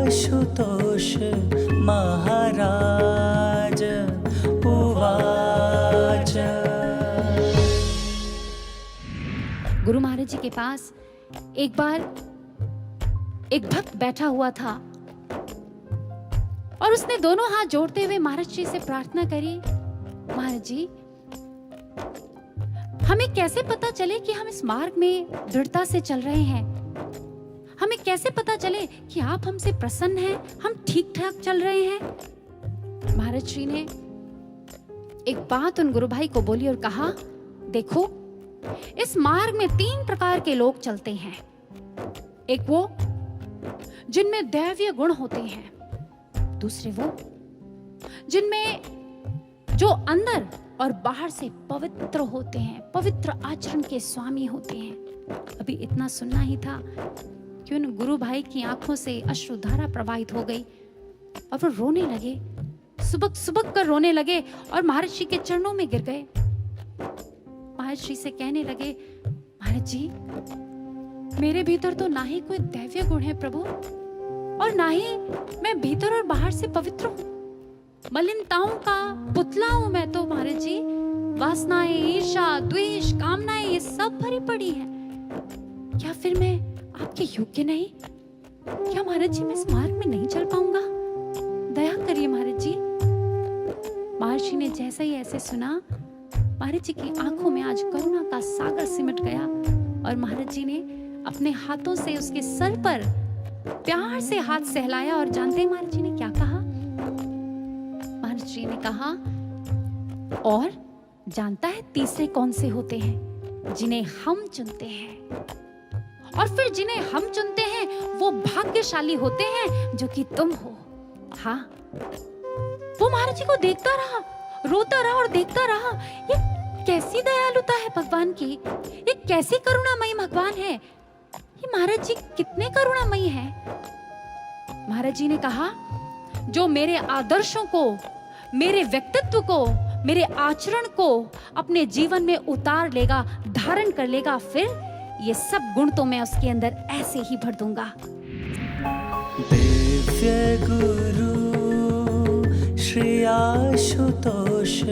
आशुतोष महाराज उवाच। गुरु महाराज जी के पास एक बार एक भक्त बैठा हुआ था और उसने दोनों हाथ जोड़ते हुए महाराज जी से प्रार्थना करी, महाराज जी हमें कैसे पता चले कि हम इस मार्ग में दृढ़ता से चल रहे हैं? हमें कैसे पता चले कि आप हमसे प्रसन्न हैं, हम ठीक ठाक चल रहे हैं? महाराज जी ने एक बात उन गुरु भाई को बोली और कहा, देखो इस मार्ग में 3 प्रकार के लोग चलते हैं। एक वो जिनमें दैवीय गुण होते हैं, दूसरे वो जिनमें जो अंदर और बाहर से पवित्र होते हैं, पवित्र आचरण के स्वामी होते हैं। अभी इतना सुनना ही था कि उन गुरु भाई की आंखों से अश्रुधारा प्रवाहित हो गई और वो रोने लगे, सुबक सुबक कर रोने लगे और महाराज जी के चरणों में गिर गए। महाराज जी से कहने लगे, महाराज जी मेरे भीतर तो ना ही कोई दैवीय गुण है प्रभु, और ना ही मैं भीतर और बाहर से पवित्र हूँ। मलिनताओं का पुतला हूँ मैं तो महाराज जी। वासनाएं, ईर्ष्या, द्वेष, कामनाएं ये सब भरी पड़ी है। क्या फिर मैं आपके योग्य नहीं? क्या महाराज जी मैं इस मार्ग में नहीं चल पाऊंगा? दया करिए महाराज जी। महर्षि ने जैसे ही ऐसे सुना, महाराज जी की आंखों में आज करुणा का सागर सिमट गया और महाराज जी ने अपने हाथों से उसके सर पर प्यार से हाथ सहलाया। और जानते हैं महाराज जी ने क्या कहा? महाराज जी ने कहा, और जानता है तीसरे कौन से होते हैं? जिन्हें हम चुनते हैं। और फिर जिन्हें हम चुनते हैं वो भाग्यशाली होते हैं जो कि तुम हो। हाँ, वो महाराज जी को देखता रहा, रोता रहा और देखता रहा। ये कैसी दयालुता है भगवान की, ये कैसी करुणामयी भगवान है, ये महाराज जी कितने करुणामयी है। महाराज जी ने कहा, जो मेरे आदर्शों को, मेरे व्यक्तित्व को, मेरे आचरण को अपने जीवन में उतार लेगा, धारण कर लेगा, फिर ये सब गुण तो मैं उसके अंदर ऐसे ही भर दूंगा। दिव्य गुरु श्री आशुतोष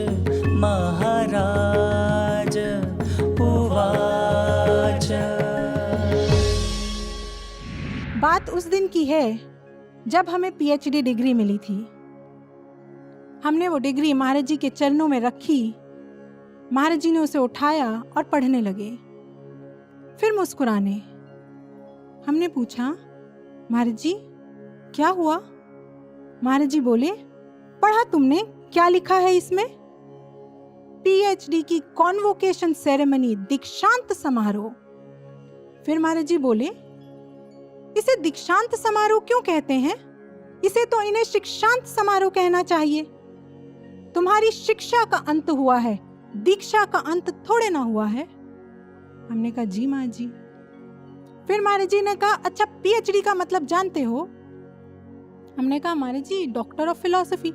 महाराज उवाच। बात उस दिन की है जब हमें पीएचडी डिग्री मिली थी। हमने वो डिग्री महाराज जी के चरणों में रखी। महाराज जी ने उसे उठाया और पढ़ने लगे, फिर मुस्कुराने। हमने पूछा, महाराज जी क्या हुआ? महाराज जी बोले, पढ़ा तुमने, क्या लिखा है इसमें? पीएचडी की कॉन्वोकेशन सेरेमनी, दीक्षांत समारोह। फिर महाराज जी बोले, इसे दीक्षांत समारोह क्यों कहते हैं? इसे तो इन्हें शिक्षांत समारोह कहना चाहिए। तुम्हारी शिक्षा का अंत हुआ है, दीक्षा का अंत थोड़े ना हुआ है। हमने कहा, जी माँ जी। फिर महाराज जी ने कहा, अच्छा पीएचडी का मतलब जानते हो? हमने कहा, महाराज जी डॉक्टर ऑफ फिलॉसफी।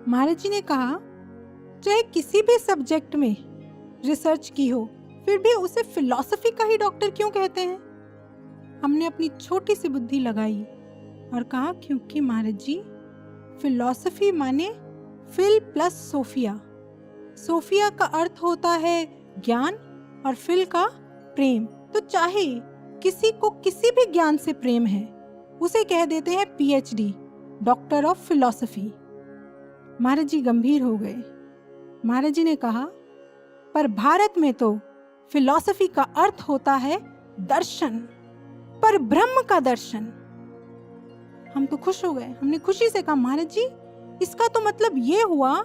महाराज जी ने कहा, चाहे किसी भी सब्जेक्ट में रिसर्च की हो, फिर भी उसे फिलॉसफी का ही डॉक्टर क्यों कहते हैं? हमने अपनी छोटी सी बुद्धि लगाई और कहा, क्योंकि महाराज जी फिलॉसफी माने फिल प्लस सोफिया। सोफिया का अर्थ होता है ज्ञान और फिल का प्रेम। तो चाहे किसी को किसी भी ज्ञान से प्रेम है, उसे कह देते हैं पीएचडी, डॉक्टर ऑफ फिलॉसफी। महाराज जी गंभीर हो गए। महाराज जी ने कहा, पर भारत में तो फिलॉसफी का अर्थ होता है दर्शन, पर ब्रह्म का दर्शन। हम तो खुश हो गए। हमने खुशी से कहा, महाराज जी इसका तो मतलब ये हुआ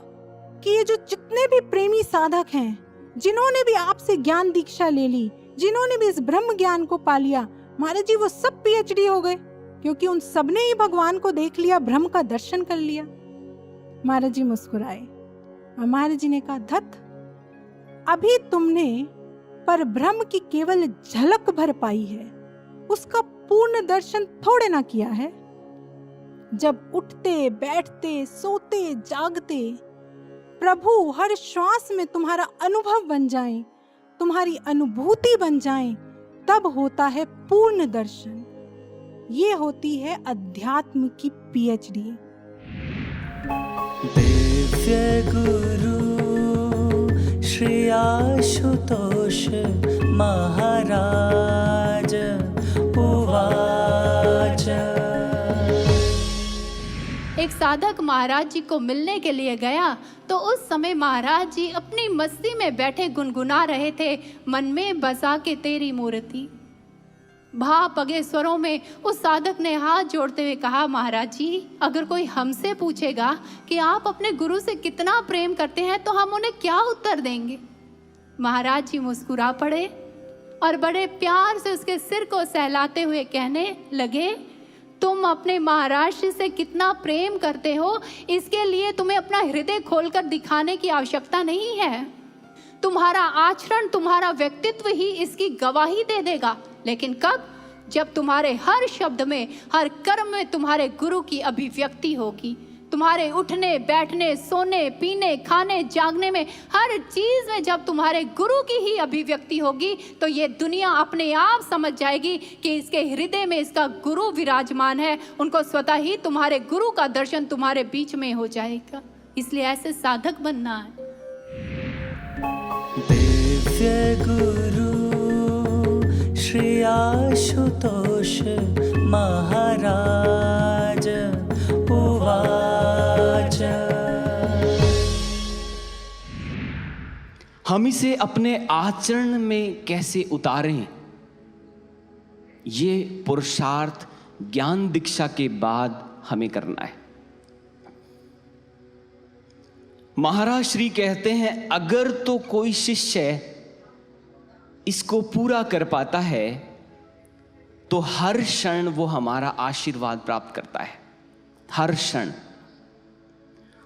कि ये जो जितने भी प्रेमी साधक हैं, जिन्होंने भी आपसे ज्ञान दीक्षा ले ली, जिन्होंने भी इस ब्रह्म ज्ञान को पा लिया, महाराज जी वो सब पीएचडी हो गए, क्योंकि उन सबने ही भगवान को देख लिया, ब्रह्म का दर्शन कर लिया। महाराज जी मुस्कुराए और महाराज जी ने कहा, धत, अभी तुमने पर ब्रह्म की केवल झलक भर पाई है, उसका पूर्ण दर्शन थोड़े ना किया है। जब उठते बैठते सोते जागते प्रभु हर श्वास में तुम्हारा अनुभव बन जाए, तुम्हारी अनुभूति बन जाए, तब होता है पूर्ण दर्शन। ये होती है अध्यात्म की पीएचडी। दिव्य गुरु श्री आशुतोष महाराज उवाच। एक साधक महाराज जी को मिलने के लिए गया तो उस समय महाराज जी अपनी मस्ती में बैठे गुनगुना रहे थे, मन में बसा के तेरी मूर्ति। भाव पगे स्वरों में उस साधक ने हाथ जोड़ते हुए कहा, महाराज जी, अगर कोई हमसे पूछेगा कि आप अपने गुरु से कितना प्रेम करते हैं तो हम उन्हें क्या उत्तर देंगे। महाराज जी मुस्कुरा पड़े और बड़े प्यार से उसके सिर को सहलाते हुए कहने लगे, तुम अपने महाराज जी से कितना प्रेम करते हो इसके लिए तुम्हें अपना हृदय खोलकर दिखाने की आवश्यकता नहीं है। तुम्हारा आचरण, तुम्हारा व्यक्तित्व ही इसकी गवाही दे देगा। लेकिन कब? जब तुम्हारे हर शब्द में, हर कर्म में तुम्हारे गुरु की अभिव्यक्ति होगी। तुम्हारे उठने बैठने, सोने पीने, खाने जागने में, हर चीज में जब तुम्हारे गुरु की ही अभिव्यक्ति होगी तो ये दुनिया अपने आप समझ जाएगी कि इसके हृदय में इसका गुरु विराजमान है। उनको स्वतः ही तुम्हारे गुरु का दर्शन तुम्हारे बीच में हो जाएगा। इसलिए ऐसे साधक बनना है। दिव्य गुरु श्री आशुतोष महाराज उवाच। हम इसे अपने आचरण में कैसे उतारें, ये पुरुषार्थ ज्ञान दीक्षा के बाद हमें करना है। महाराज श्री कहते हैं, अगर तो कोई शिष्य इसको पूरा कर पाता है तो हर क्षण वो हमारा आशीर्वाद प्राप्त करता है। हर क्षण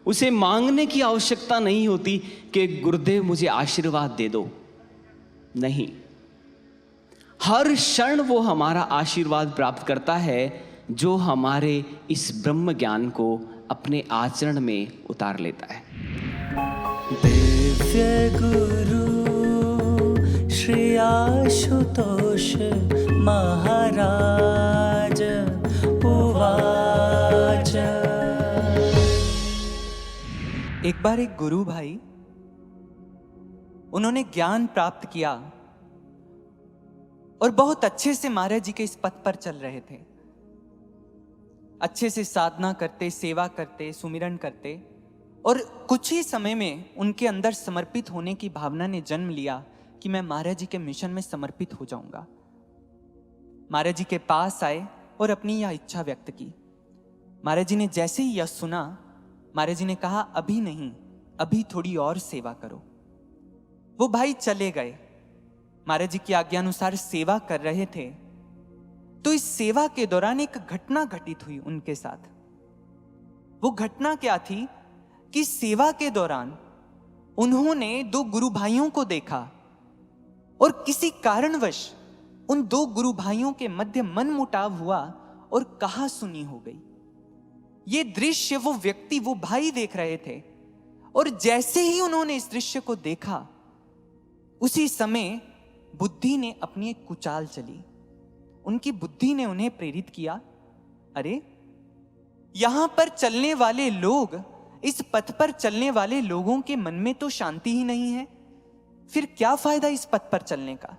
उसे मांगने की आवश्यकता नहीं होती कि गुरुदेव मुझे आशीर्वाद दे दो। नहीं, हर क्षण वो हमारा आशीर्वाद प्राप्त करता है जो हमारे इस ब्रह्म ज्ञान को अपने आचरण में उतार लेता है। दिव्य गुरु श्री आशुतोष महाराज उवाच। एक बार एक गुरु भाई, उन्होंने ज्ञान प्राप्त किया और बहुत अच्छे से महाराज जी के इस पथ पर चल रहे थे। अच्छे से साधना करते, सेवा करते, सुमिरन करते, और कुछ ही समय में उनके अंदर समर्पित होने की भावना ने जन्म लिया कि मैं महाराज जी के मिशन में समर्पित हो जाऊंगा। महाराज जी के पास आए और अपनी यह इच्छा व्यक्त की। महाराज जी ने जैसे ही यह सुना, महाराज जी ने कहा, अभी नहीं, अभी थोड़ी और सेवा करो। वो भाई चले गए, महाराज जी की आज्ञा अनुसार सेवा कर रहे थे। तो इस सेवा के दौरान एक घटना घटित हुई उनके साथ। वो घटना क्या थी कि सेवा के दौरान उन्होंने दो गुरु भाइयों को देखा और किसी कारणवश उन दो गुरु भाइयों के मध्य मनमुटाव हुआ और कहा सुनी हो गई। ये दृश्य वो व्यक्ति, वो भाई देख रहे थे, और जैसे ही उन्होंने इस दृश्य को देखा उसी समय बुद्धि ने अपनी एक कुचाल चली। उनकी बुद्धि ने उन्हें प्रेरित किया, अरे यहां पर चलने वाले लोग, इस पथ पर चलने वाले लोगों के मन में तो शांति ही नहीं है, फिर क्या फायदा इस पथ पर चलने का।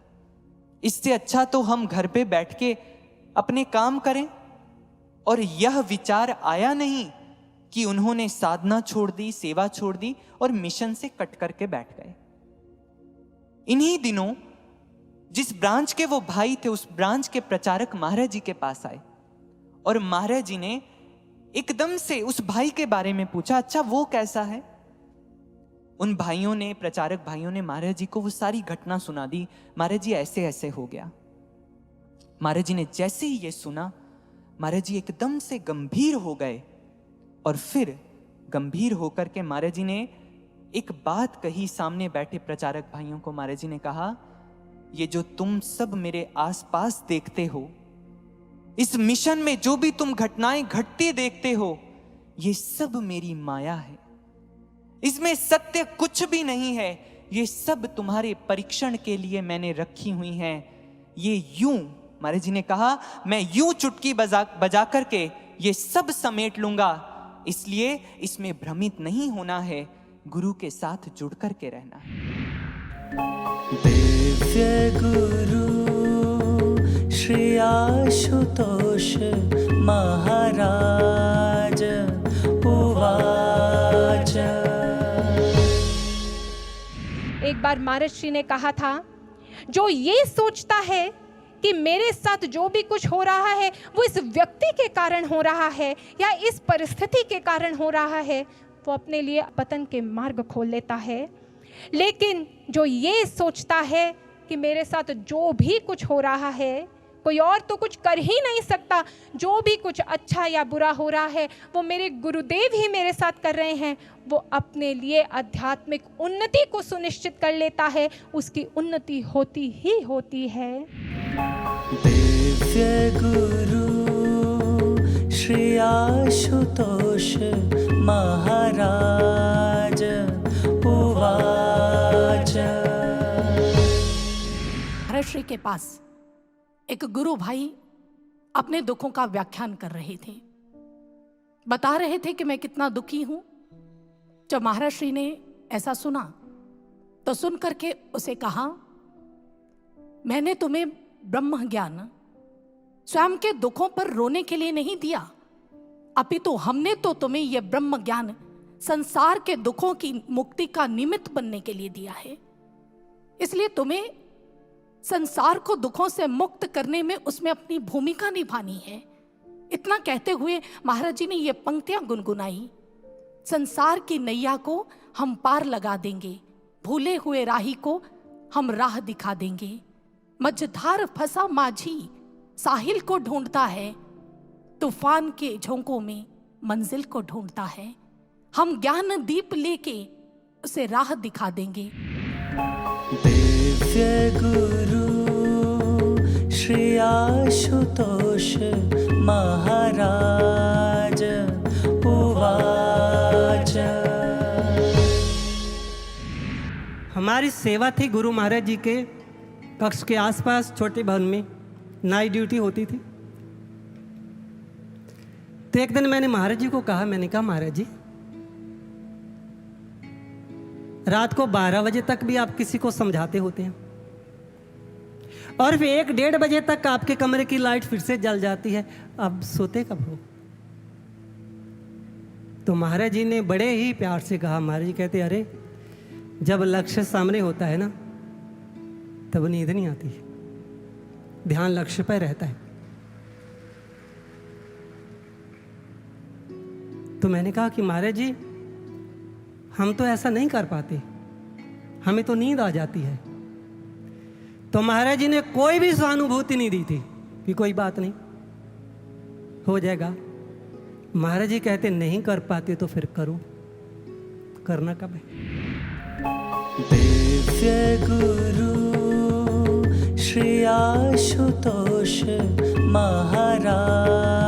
इससे अच्छा तो हम घर पे बैठ के अपने काम करें। और यह विचार आया नहीं कि उन्होंने साधना छोड़ दी, सेवा छोड़ दी और मिशन से कट करके बैठ गए। इन्हीं दिनों जिस ब्रांच के वो भाई थे, उस ब्रांच के प्रचारक महाराज जी के पास आए और महाराज जी ने एकदम से उस भाई के बारे में पूछा, अच्छा वो कैसा है। उन भाइयों ने, प्रचारक भाइयों ने महाराज जी को वो सारी घटना सुना दी। महाराज जी ऐसे ऐसे हो गया। महाराज जी ने जैसे ही ये सुना, महाराज जी एकदम से गंभीर हो गए और फिर गंभीर होकर के महाराज जी ने एक बात कही। सामने बैठे प्रचारक भाइयों को महाराज जी ने कहा, ये जो तुम सब मेरे आसपास देखते हो, इस मिशन में जो भी तुम घटनाएं घटती देखते हो, ये सब मेरी माया है। इसमें सत्य कुछ भी नहीं है। ये सब तुम्हारे परीक्षण के लिए मैंने रखी हुई हैं। ये यूं महाराज जी ने कहा, मैं यूं चुटकी बजा करके ये सब समेट लूंगा, इसलिए इसमें भ्रमित नहीं होना है, गुरु के साथ जुड़ करके रहना है। दिव्य गुरु श्री आशुतोष महाराज उवाच। एक बार महाराज श्री ने कहा था, जो ये सोचता है कि मेरे साथ जो भी कुछ हो रहा है वो इस व्यक्ति के कारण हो रहा है या इस परिस्थिति के कारण हो रहा है, वो अपने लिए पतन के मार्ग खोल लेता है। लेकिन जो ये सोचता है कि मेरे साथ जो भी कुछ हो रहा है, कोई और तो कुछ कर ही नहीं सकता, जो भी कुछ अच्छा या बुरा हो रहा है वो मेरे गुरुदेव ही मेरे साथ कर रहे हैं, वो अपने लिए आध्यात्मिक उन्नति को सुनिश्चित कर लेता है, उसकी उन्नति होती ही होती है। दिव्य गुरु श्री आशुतोष महाराज उवाच। महाराज श्री के पास एक गुरु भाई अपने दुखों का व्याख्यान कर रहे थे, बता रहे थे कि मैं कितना दुखी हूं। जब महाराज श्री ने ऐसा सुना तो सुन करके उसे कहा, मैंने तुम्हें ब्रह्म ज्ञान स्वयं के दुखों पर रोने के लिए नहीं दिया, अपितु हमने तो तुम्हें यह ब्रह्म ज्ञान संसार के दुखों की मुक्ति का निमित्त बनने के लिए दिया है। इसलिए तुम्हें संसार को दुखों से मुक्त करने में उसमें अपनी भूमिका निभानी है। इतना कहते हुए महाराज जी ने ये पंक्तियां गुनगुनाई, संसार की नैया को हम पार लगा देंगे, भूले हुए राही को हम राह दिखा देंगे। मझधार फंसा माझी साहिल को ढूंढता है, तूफान के झोंकों में मंजिल को ढूंढता है। हम ज्ञान दीप लेके उसे राह दिखा देंगे। दिव्य गुरु श्री आशुतोष महाराज उवाच। हमारी सेवा थी गुरु महाराज जी के कक्ष के आसपास छोटे भवन में, नाइट ड्यूटी होती थी। तो एक दिन मैंने महाराज जी को कहा, मैंने कहा महाराज जी, रात को 12 बजे तक भी आप किसी को समझाते होते हैं और फिर 1-1:30 बजे तक आपके कमरे की लाइट फिर से जल जाती है, अब सोते कब हो? तो महाराज जी ने बड़े ही प्यार से कहा, महाराज जी कहते, अरे जब लक्ष्य सामने होता है ना तब नींद नहीं आती, ध्यान लक्ष्य पर रहता है। तो मैंने कहा कि महाराज जी हम तो ऐसा नहीं कर पाते, हमें तो नींद आ जाती है। तो महाराज जी ने कोई भी सहानुभूति नहीं दी थी कि कोई बात नहीं, हो जाएगा। महाराज जी कहते, नहीं कर पाते तो फिर करो, करना कब है? दिव्य गुरु श्री आशुतोष महाराज